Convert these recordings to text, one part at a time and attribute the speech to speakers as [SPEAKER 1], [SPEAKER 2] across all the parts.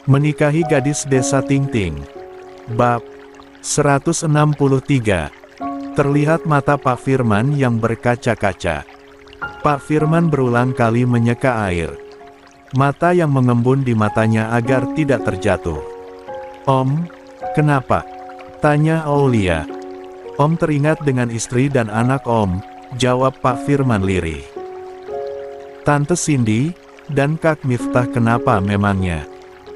[SPEAKER 1] Menikahi gadis desa Tingting. Bab 163. Terlihat mata Pak Firman yang berkaca-kaca. Pak Firman berulang kali menyeka air. Mata yang mengembun di matanya agar tidak terjatuh. "Om, kenapa?" tanya Aulia. "Om teringat dengan istri dan anak Om," jawab Pak Firman lirih. "Tante Cindy dan Kak Miftah kenapa memangnya?"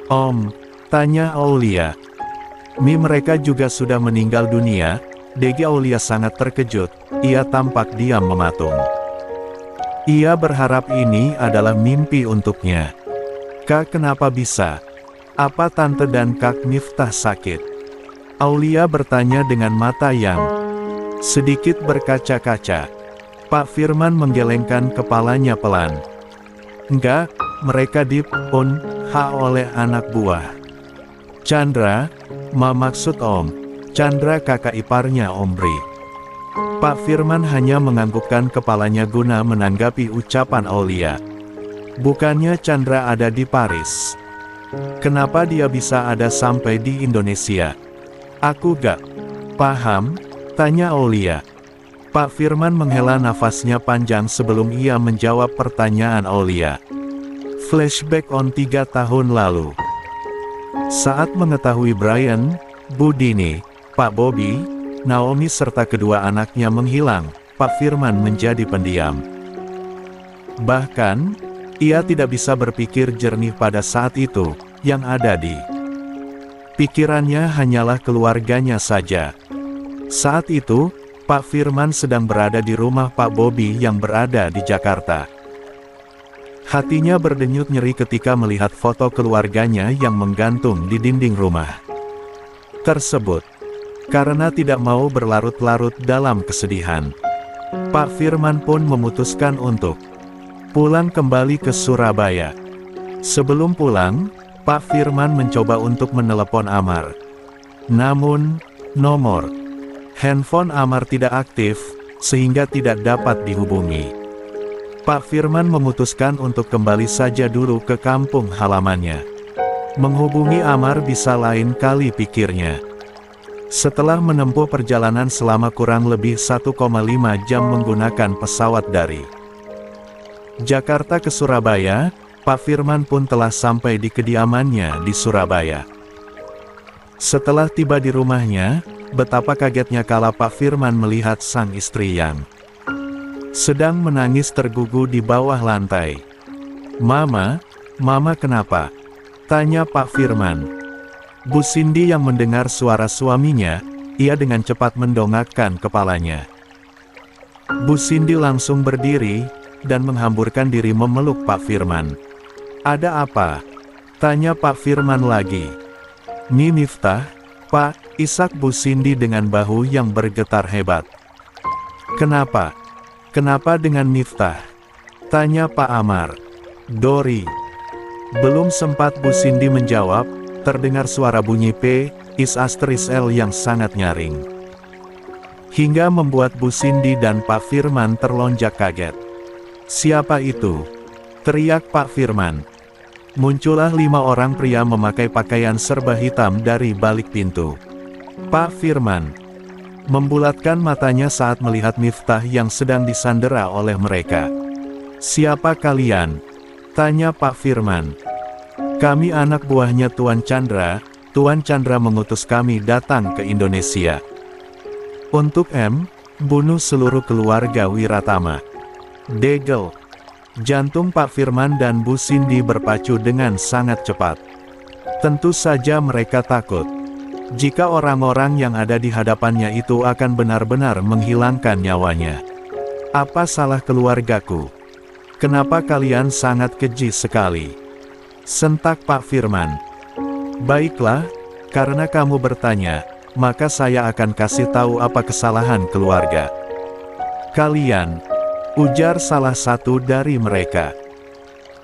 [SPEAKER 1] "Om," tanya Aulia. Mereka juga sudah meninggal dunia." Degi Aulia sangat terkejut, ia tampak diam mematung. Ia berharap ini adalah mimpi untuknya. "Kak, kenapa bisa? Apa Tante dan Kak Miftah sakit?" Aulia bertanya dengan mata yang sedikit berkaca-kaca. Pak Firman menggelengkan kepalanya pelan. "Enggak, mereka oleh anak buah Chandra." Maksud Om Chandra kakak iparnya Om Bri." Pak Firman hanya menganggukkan kepalanya guna menanggapi ucapan Aulia. "Bukannya Chandra ada di Paris? Kenapa dia bisa ada sampai di Indonesia?" "Aku gak paham," tanya Aulia. Pak Firman menghela nafasnya panjang sebelum ia menjawab pertanyaan Aulia. Flashback on 3 tahun lalu. Saat mengetahui Brian, Bu Dini, Pak Bobby, Naomi serta kedua anaknya menghilang, Pak Firman menjadi pendiam. Bahkan, ia tidak bisa berpikir jernih pada saat itu, yang ada di pikirannya hanyalah keluarganya saja. Saat itu, Pak Firman sedang berada di rumah Pak Bobby yang berada di Jakarta. Hatinya berdenyut nyeri ketika melihat foto keluarganya yang menggantung di dinding rumah tersebut. Karena tidak mau berlarut-larut dalam kesedihan, Pak Firman pun memutuskan untuk pulang kembali ke Surabaya. Sebelum pulang, Pak Firman mencoba untuk menelepon Amar. Namun, nomor handphone Amar tidak aktif, sehingga tidak dapat dihubungi. Pak Firman memutuskan untuk kembali saja dulu ke kampung halamannya. Menghubungi Amar bisa lain kali pikirnya. Setelah menempuh perjalanan selama kurang lebih 1,5 jam menggunakan pesawat dari Jakarta ke Surabaya, Pak Firman pun telah sampai di kediamannya di Surabaya. Setelah tiba di rumahnya, betapa kagetnya kala Pak Firman melihat sang istri yang sedang menangis tergugu di bawah lantai. Mama kenapa?" tanya Pak Firman. Bu Cindy yang mendengar suara suaminya, ia dengan cepat mendongakkan kepalanya. Bu Cindy langsung berdiri, dan menghamburkan diri memeluk Pak Firman. "Ada apa?" tanya Pak Firman lagi. Miftah, Pak," isak Bu Cindy dengan bahu yang bergetar hebat. "Kenapa? Kenapa dengan Miftah?" tanya Pak Amar. "Dori." Belum sempat Bu Cindy menjawab, terdengar suara bunyi P.L yang sangat nyaring. Hingga membuat Bu Cindy dan Pak Firman terlonjak kaget. "Siapa itu?" teriak Pak Firman. Muncullah 5 orang pria memakai pakaian serba hitam dari balik pintu. Pak Firman membulatkan matanya saat melihat Miftah yang sedang disandera oleh mereka. "Siapa kalian?" tanya Pak Firman. "Kami anak buahnya Tuan Chandra. Tuan Chandra mengutus kami datang ke Indonesia untuk bunuh seluruh keluarga Wiratama." Degel. Jantung Pak Firman dan Bu Cindy berpacu dengan sangat cepat. Tentu saja mereka takut jika orang-orang yang ada di hadapannya itu akan benar-benar menghilangkan nyawanya. "Apa salah keluargaku? Kenapa kalian sangat keji sekali?" sentak Pak Firman. "Baiklah, karena kamu bertanya, maka saya akan kasih tahu apa kesalahan keluarga kalian," ujar salah satu dari mereka.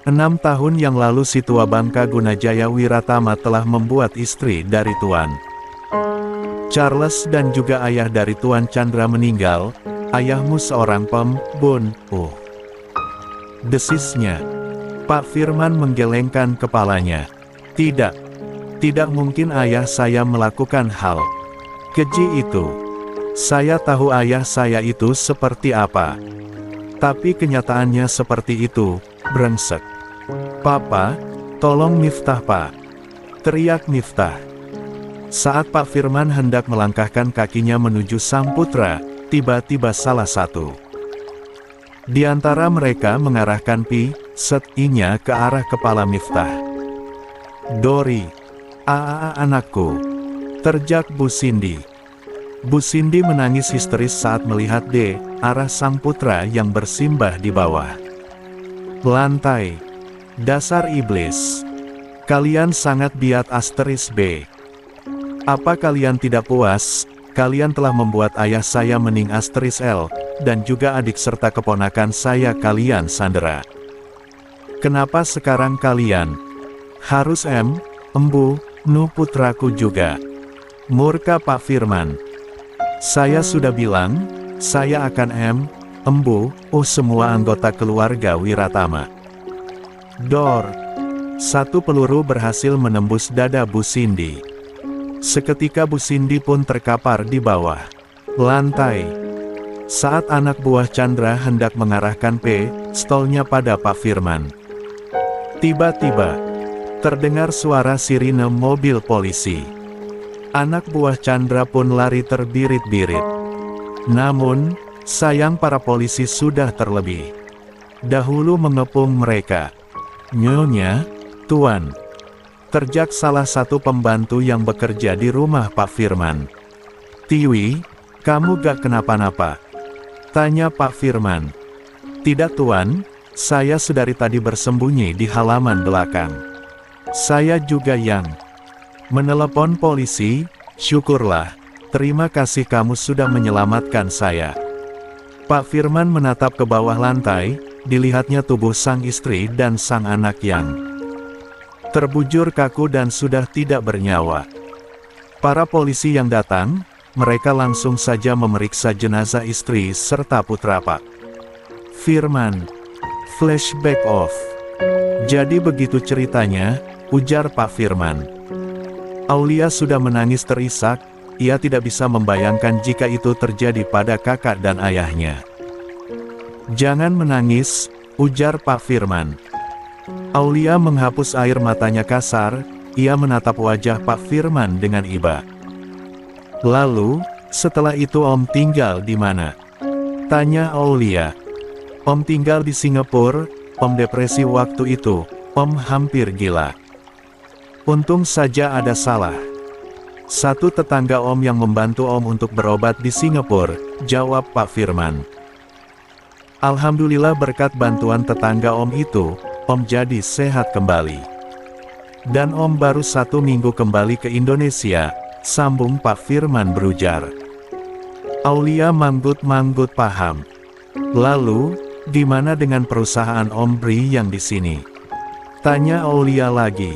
[SPEAKER 1] 6 tahun yang lalu si tua Bangka Gunajaya Wiratama telah membuat istri dari Tuan Charles dan juga ayah dari Tuan Chandra meninggal. "Ayahmu seorang pembunuh," desisnya. Pak Firman menggelengkan kepalanya. "Tidak, Tidak mungkin ayah saya melakukan hal keji itu. Saya tahu ayah saya itu seperti apa. Tapi kenyataannya seperti itu, brengsek. Papa, tolong Miftah Pak. Teriak Miftah. Saat Pak Firman hendak melangkahkan kakinya menuju sang putra, tiba-tiba salah satu di antara mereka mengarahkan set-nya ke arah kepala Miftah. Dori, anakku, terjak Bu Cindy. Bu Cindy menangis histeris saat melihat arah sang putra yang bersimbah di bawah lantai. Dasar iblis. Kalian sangat biat B. Apa kalian tidak puas? Kalian telah membuat ayah saya mening L, dan juga adik serta keponakan saya kalian sandera. Kenapa sekarang kalian harus embu, putraku juga? Murka Pak Firman. Saya sudah bilang, saya akan embu, semua anggota keluarga Wiratama. Dor. Satu peluru berhasil menembus dada Bu Cindy. Seketika Bu Cindy pun terkapar di bawah lantai. Saat anak buah Chandra hendak mengarahkan pistolnya pada Pak Firman, tiba-tiba terdengar suara sirine mobil polisi. Anak buah Chandra pun lari terbirit-birit. Namun, sayang para polisi sudah terlebih dahulu mengepung mereka. Nyonya, Tuan. Terjak salah satu pembantu yang bekerja di rumah Pak Firman. Tiwi, kamu gak kenapa-napa? Tanya Pak Firman. Tidak Tuan, saya sedari tadi bersembunyi di halaman belakang. Saya juga yang menelepon polisi. Syukurlah, terima kasih kamu sudah menyelamatkan saya. Pak Firman menatap ke bawah lantai, dilihatnya tubuh sang istri dan sang anak yang terbujur kaku dan sudah tidak bernyawa. Para polisi yang datang, mereka langsung saja memeriksa jenazah istri serta putra Pak Firman. Flashback off. Jadi begitu ceritanya, ujar Pak Firman. Aulia sudah menangis terisak, ia tidak bisa membayangkan jika itu terjadi pada kakak dan ayahnya. Jangan menangis, ujar Pak Firman. Aulia menghapus air matanya kasar, ia menatap wajah Pak Firman dengan iba. Lalu, setelah itu Om tinggal di mana? Tanya Aulia. Om tinggal di Singapura, Om depresi waktu itu, Om hampir gila. Untung saja ada salah satu tetangga Om yang membantu Om untuk berobat di Singapura, jawab Pak Firman. Alhamdulillah berkat bantuan tetangga Om itu, Om jadi sehat kembali. Dan Om baru 1 minggu kembali ke Indonesia, sambung Pak Firman berujar. Aulia manggut-manggut paham. Lalu, di mana dengan perusahaan Om Bri yang di sini? Tanya Aulia lagi.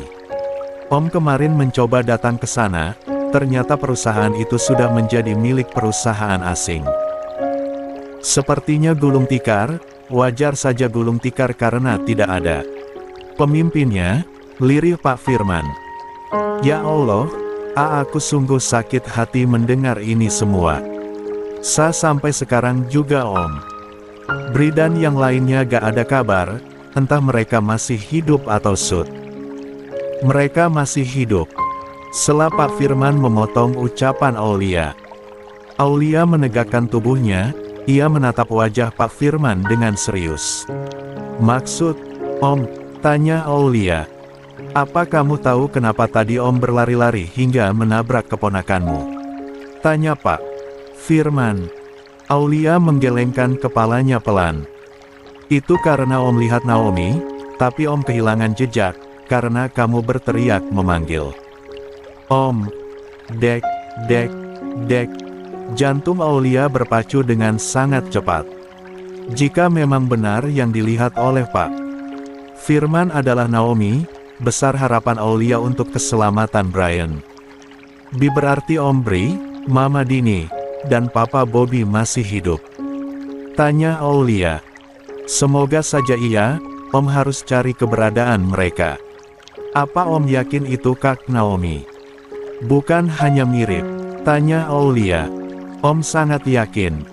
[SPEAKER 1] Om kemarin mencoba datang ke sana, ternyata perusahaan itu sudah menjadi milik perusahaan asing. Sepertinya gulung tikar, wajar saja gulung tikar karena tidak ada pemimpinnya, lirih Pak Firman. Ya Allah, aku sungguh sakit hati mendengar ini semua. Sampai sekarang juga Om Bri dan yang lainnya gak ada kabar, entah mereka masih hidup atau sud. Mereka masih hidup. Setelah Pak Firman memotong ucapan Aulia. Aulia menegakkan tubuhnya, ia menatap wajah Pak Firman dengan serius. Maksud, Om, tanya Aulia. Apa kamu tahu kenapa tadi Om berlari-lari hingga menabrak keponakanmu? Tanya Pak Firman. Aulia menggelengkan kepalanya pelan. Itu karena Om lihat Naomi, tapi Om kehilangan jejak, karena kamu berteriak memanggil Om. Dek, dek, dek. Jantung Aulia berpacu dengan sangat cepat. Jika memang benar yang dilihat oleh Pak Firman adalah Naomi, besar harapan Aulia untuk keselamatan Brian. Berarti Om Bri, Mama Dini, dan Papa Bobby masih hidup. Tanya Aulia. Semoga saja iya, Om harus cari keberadaan mereka. Apa Om yakin itu Kak Naomi? Bukan hanya mirip, tanya Aulia. Om sangat yakin.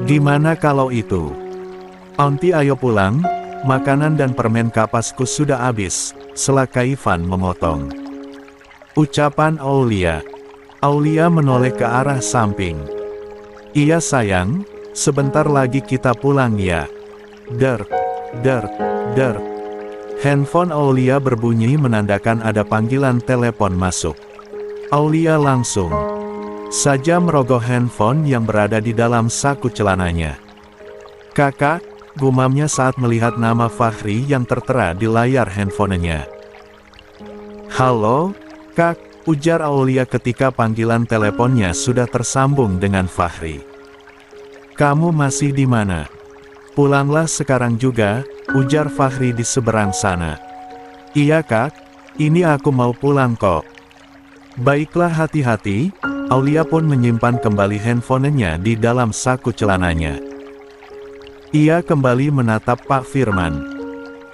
[SPEAKER 1] Gimana kalau itu? Aunty ayo pulang, makanan dan permen kapasku sudah habis, sela Kaifan memotong. Ucapan Aulia. Aulia menoleh ke arah samping. Iya sayang, sebentar lagi kita pulang ya. Der, der, der. Handphone Aulia berbunyi menandakan ada panggilan telepon masuk. Aulia langsung saja merogoh handphone yang berada di dalam saku celananya. Kakak, gumamnya saat melihat nama Fahri yang tertera di layar handphonenya. Halo, Kak, ujar Aulia ketika panggilan teleponnya sudah tersambung dengan Fahri. Kamu masih di mana? Pulanglah sekarang juga, ujar Fahri di seberang sana. Iya Kak, ini aku mau pulang kok. Baiklah hati-hati, Aulia pun menyimpan kembali handphonenya di dalam saku celananya. Ia kembali menatap Pak Firman.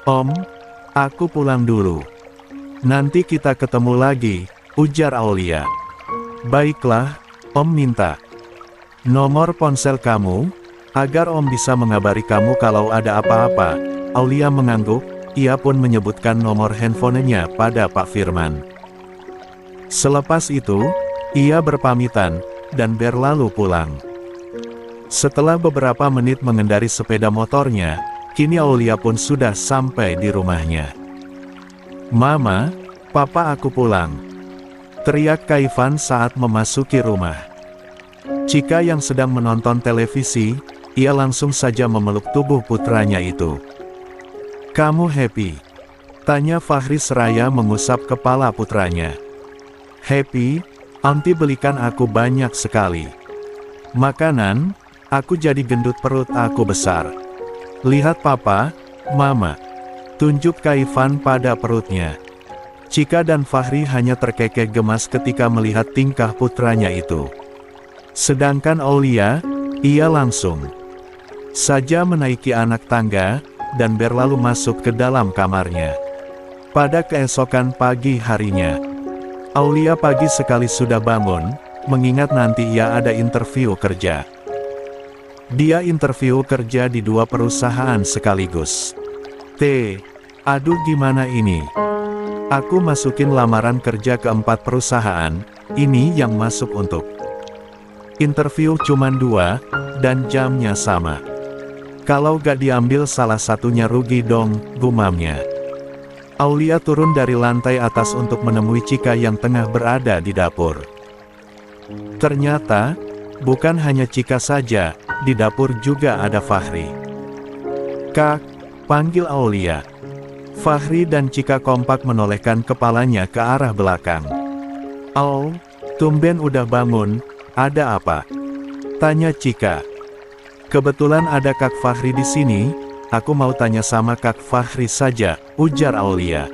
[SPEAKER 1] Om, aku pulang dulu. Nanti kita ketemu lagi, ujar Aulia. Baiklah, Om minta nomor ponsel kamu, agar Om bisa mengabari kamu kalau ada apa-apa. Aulia mengangguk, ia pun menyebutkan nomor handphonenya pada Pak Firman. Selepas itu, ia berpamitan, dan berlalu pulang. Setelah beberapa menit mengendari sepeda motornya, kini Aulia pun sudah sampai di rumahnya. Mama, Papa aku pulang, teriak Kaifan saat memasuki rumah. Cika yang sedang menonton televisi, ia langsung saja memeluk tubuh putranya itu. Kamu happy? Tanya Fahri seraya mengusap kepala putranya. Happy, Aunty belikan aku banyak sekali makanan, aku jadi gendut perut aku besar. Lihat Papa, Mama. Tunjuk Kaifan pada perutnya. Cika dan Fahri hanya terkekeh gemas ketika melihat tingkah putranya itu. Sedangkan Aulia, ia langsung saja menaiki anak tangga, dan berlalu masuk ke dalam kamarnya. Pada keesokan pagi harinya, Aulia pagi sekali sudah bangun, mengingat nanti ia ada interview kerja. Dia interview kerja di 2 perusahaan sekaligus. Aduh gimana ini? Aku masukin lamaran kerja ke 4 perusahaan, ini yang masuk untuk interview cuman 2, dan jamnya sama. Kalau gak diambil salah satunya rugi dong, gumamnya. Aulia turun dari lantai atas untuk menemui Cika yang tengah berada di dapur. Ternyata, bukan hanya Cika saja, di dapur juga ada Fahri. Kak, panggil Aulia. Fahri dan Cika kompak menolehkan kepalanya ke arah belakang. Oh, tumben udah bangun, ada apa? Tanya Cika. Kebetulan ada Kak Fahri di sini, aku mau tanya sama Kak Fahri saja, ujar Aulia.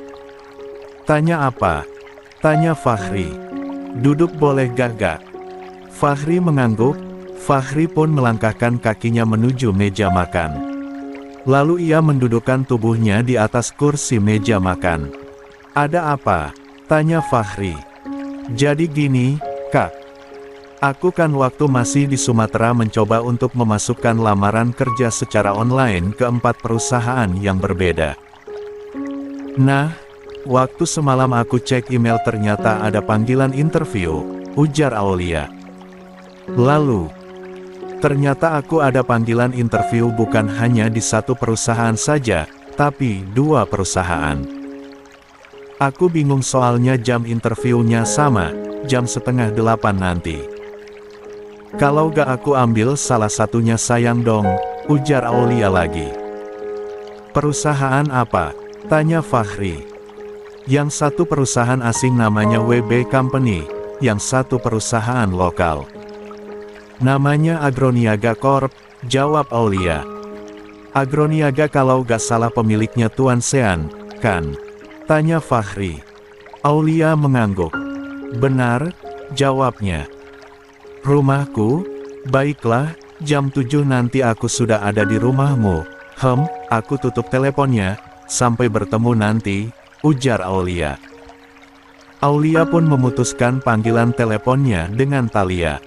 [SPEAKER 1] Tanya apa? Tanya Fahri. Duduk boleh gak? Fahri mengangguk, Fahri pun melangkahkan kakinya menuju meja makan. Lalu ia mendudukkan tubuhnya di atas kursi meja makan. Ada apa? Tanya Fahri. Jadi gini, Kak. Aku kan waktu masih di Sumatera mencoba untuk memasukkan lamaran kerja secara online ke 4 perusahaan yang berbeda. Nah, waktu semalam aku cek email ternyata ada panggilan interview, ujar Aulia. Lalu, ternyata aku ada panggilan interview bukan hanya di 1 perusahaan saja, tapi 2 perusahaan. Aku bingung soalnya jam interviewnya sama, jam 7:30 nanti. Kalau gak aku ambil salah satunya sayang dong, ujar Aulia lagi. Perusahaan apa? Tanya Fahri. Yang satu perusahaan asing namanya WB Company, yang satu perusahaan lokal namanya Agroniaga Corp, jawab Aulia. Agroniaga kalau gak salah pemiliknya Tuan Sean, kan? Tanya Fahri. Aulia mengangguk. Benar, jawabnya. Rumahku? Baiklah, jam 7 nanti aku sudah ada di rumahmu. Aku tutup teleponnya, sampai bertemu nanti, ujar Aulia. Aulia pun memutuskan panggilan teleponnya dengan Thalia.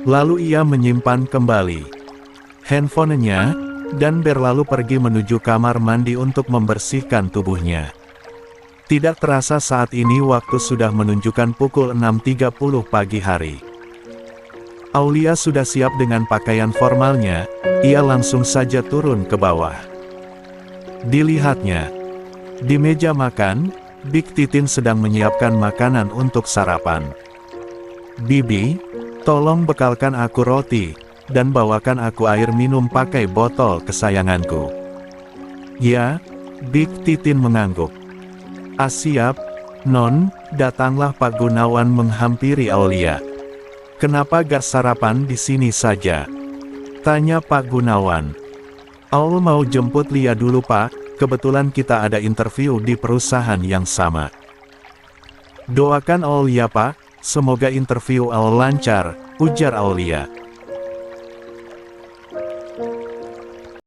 [SPEAKER 1] Lalu ia menyimpan kembali handphonenya, dan berlalu pergi menuju kamar mandi untuk membersihkan tubuhnya. Tidak terasa saat ini waktu sudah menunjukkan pukul 6.30 pagi hari. Aulia sudah siap dengan pakaian formalnya, ia langsung saja turun ke bawah. Dilihatnya, di meja makan, Big Titin sedang menyiapkan makanan untuk sarapan. "Bibi, tolong bekalkan aku roti, dan bawakan aku air minum pakai botol kesayanganku." "Ya," Big Titin mengangguk. "Siap, Non." Datanglah Pak Gunawan menghampiri Aulia. "Kenapa gak sarapan di sini saja?" tanya Pak Gunawan. "Aul mau jemput Lia dulu Pak, kebetulan kita ada interview di perusahaan yang sama." "Doakan Aul ya Pak, semoga interview Aul lancar," ujar Aulia.